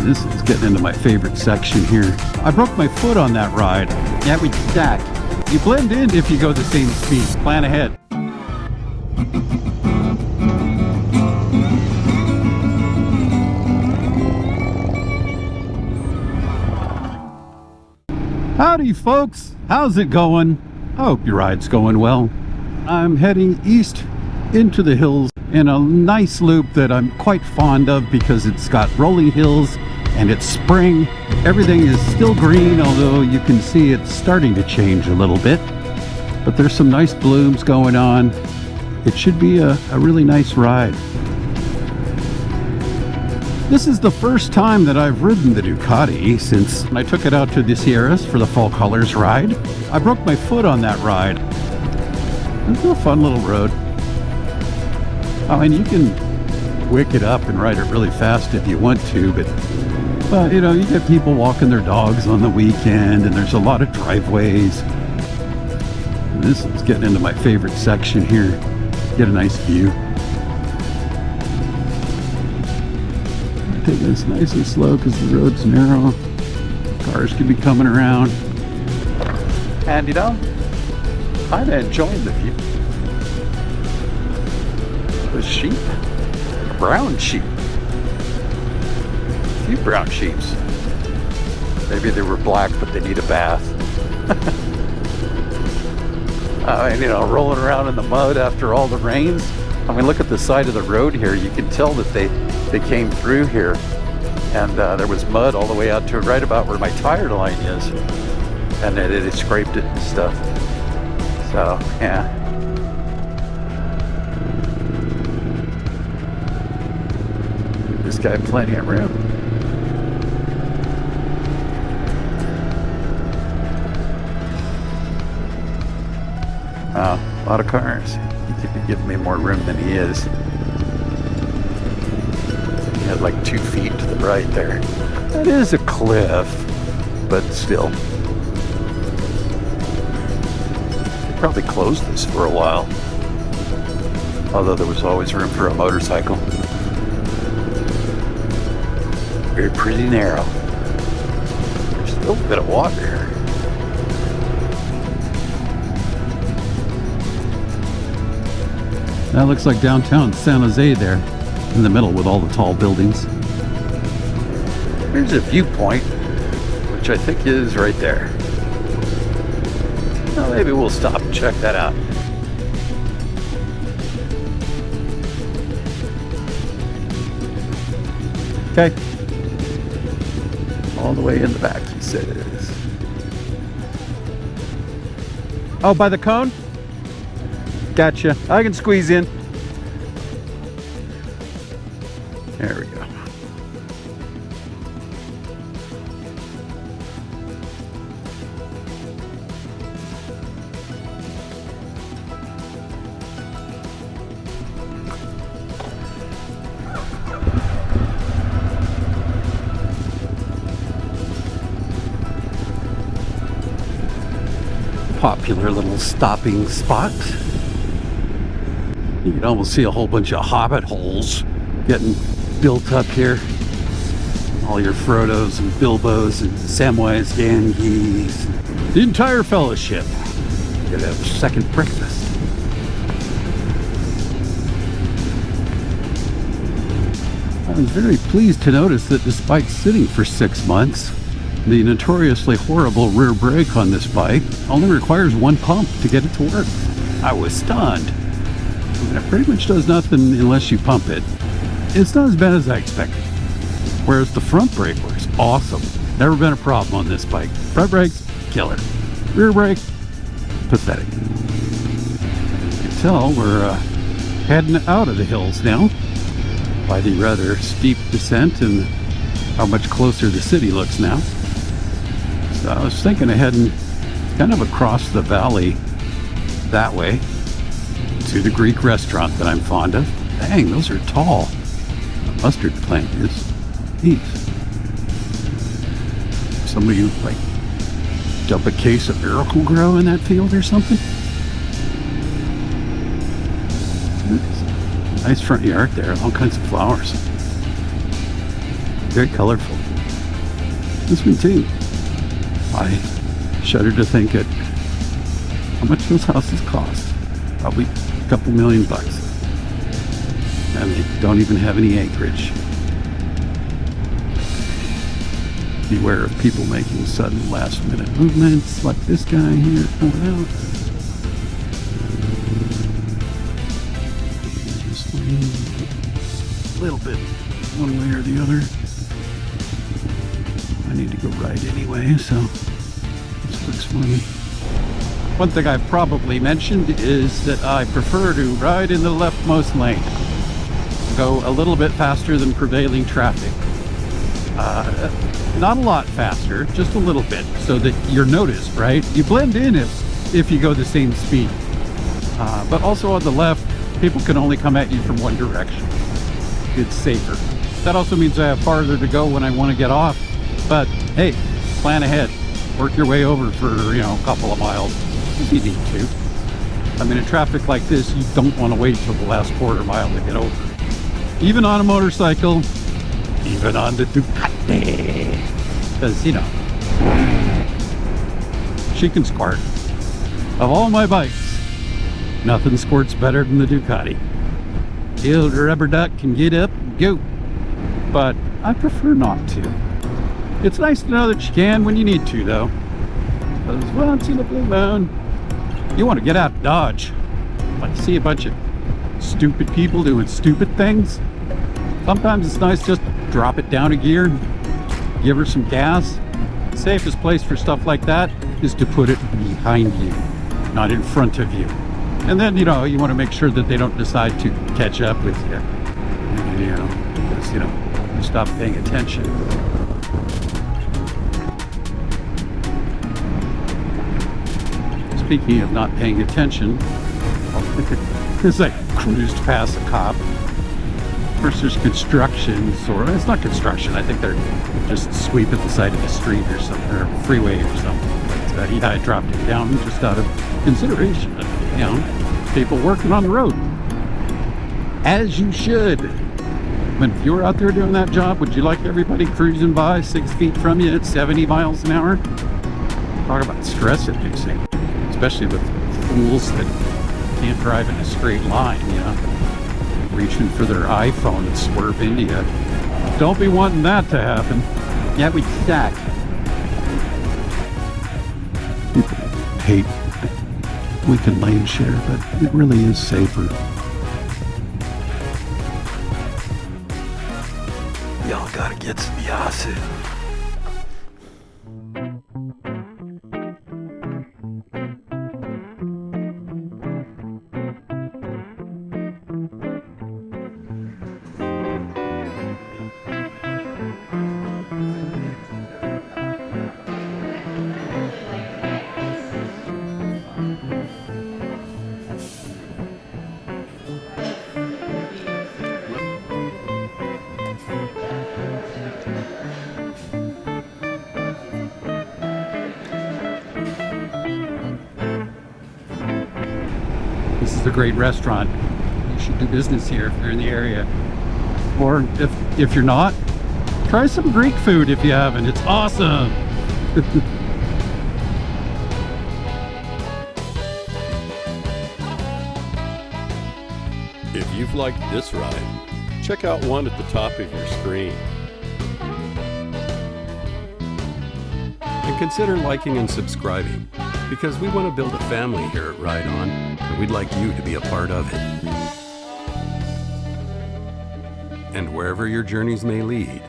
This is getting into my favorite section here. I broke my foot on that ride. Yeah, we stack. You blend in if you go the same speed. Plan ahead. Howdy folks, how's it going? I hope your ride's going well. I'm heading east into the hills in a nice loop that I'm quite fond of because it's got rolling hills and it's spring. Everything is still green, although you can see it's starting to change a little bit. But there's some nice blooms going on. It should be a really nice ride. This is the first time that I've ridden the Ducati since I took it out to the Sierras for the Fall Colors ride. I broke my foot on that ride. It's a fun little road. I mean, you can wick it up and ride it really fast if you want to, but you know, you get people walking their dogs on the weekend and there's a lot of driveways. And this is getting into my favorite section here. Get a nice view. Take this nice and slow because the road's narrow. Cars could be coming around. And you know, I'm enjoying the view. The sheep, brown sheep. A few brown sheeps. Maybe they were black, but they need a bath. I mean, you know, rolling around in the mud after all the rains. I mean, look at the side of the road here. You can tell that they came through here, and there was mud all the way out to right about where my tire line is, and it scraped it and stuff. So, yeah. This guy plenty of room. Oh, a lot of cars. He could be giving me more room than he is. He had like 2 feet to the right there. That is a cliff, but still. They probably closed this for a while. Although there was always room for a motorcycle. Very pretty narrow. There's still a bit of water here. That looks like downtown San Jose there, in the middle with all the tall buildings. Here's a viewpoint, which I think is right there. Well, maybe we'll stop and check that out. Okay. All the way in the back, he says. Oh, by the cone? Gotcha. I can squeeze in. There we go. Popular little stopping spot. You can almost see a whole bunch of hobbit holes getting built up here. All your Frodos and Bilbos and Samwise Gamgees. The entire fellowship. You're gonna have a second breakfast. I was very pleased to notice that despite sitting for 6 months, the notoriously horrible rear brake on this bike only requires 1 pump to get it to work. I was stunned. And it pretty much does nothing unless you pump it. It's not as bad as I expected. Whereas the front brake works awesome. Never been a problem on this bike. Front brakes, killer. Rear brake, pathetic. You can tell we're heading out of the hills now by the rather steep descent and how much closer the city looks now. So I was thinking of heading kind of across the valley that way to the Greek restaurant that I'm fond of. Dang, those are tall. The mustard plant is. Jeez. Somebody like dump a case of Miracle Grow in that field or something? Nice front yard there, all kinds of flowers. Very colorful. This one too. I shudder to think at how much those houses cost. Probably a couple $1,000,000 bucks. And they don't even have any acreage. Beware of people making sudden last-minute movements like this guy here pulling out. Just a little bit one way or the other. I need to go right anyway, so this works for me. One thing I've probably mentioned is that I prefer to ride in the leftmost lane. Go a little bit faster than prevailing traffic. Not a lot faster, just a little bit, so that you're noticed, right? You blend in if you go the same speed. But also on the left, people can only come at you from one direction. It's safer. That also means I have farther to go when I want to get off. But hey, plan ahead. Work your way over for, a couple of miles if you need to. I mean, in traffic like this, you don't want to wait till the last quarter mile to get over. Even on a motorcycle, even on the Ducati, because she can squirt. Of all my bikes, nothing squirts better than the Ducati. The old rubber duck can get up and go, but I prefer not to. It's nice to know that you can when you need to, though. Because once in a blue moon, you want to get out and dodge. Like see a bunch of stupid people doing stupid things. Sometimes it's nice just to drop it down a gear, give her some gas. The safest place for stuff like that is to put it behind you, not in front of you. And then, you want to make sure that they don't decide to catch up with you. Because, you stop paying attention. Speaking of not paying attention, as I cruised past a cop, of course there's construction, it's not construction, I think they're just sweeping the side of the street or something, or freeway or something. But I dropped it down just out of consideration of, people working on the road. As you should. But if you were out there doing that job, would you like everybody cruising by 6 feet from you at 70 miles an hour? Talk about stress inducing. Especially with fools that can't drive in a straight line, reaching for their iPhone and swerve into you. Don't be wanting that to happen. Yeah, we suck. People hate we can lane share, but it really is safer. Y'all gotta get some A.T.A.C. This is a great restaurant. You should do business here if you're in the area. Or if you're not, try some Greek food if you haven't. It's awesome. If you've liked this ride, check out one at the top of your screen. And consider liking and subscribing, because we want to build a family here at Ride On, and we'd like you to be a part of it. And wherever your journeys may lead,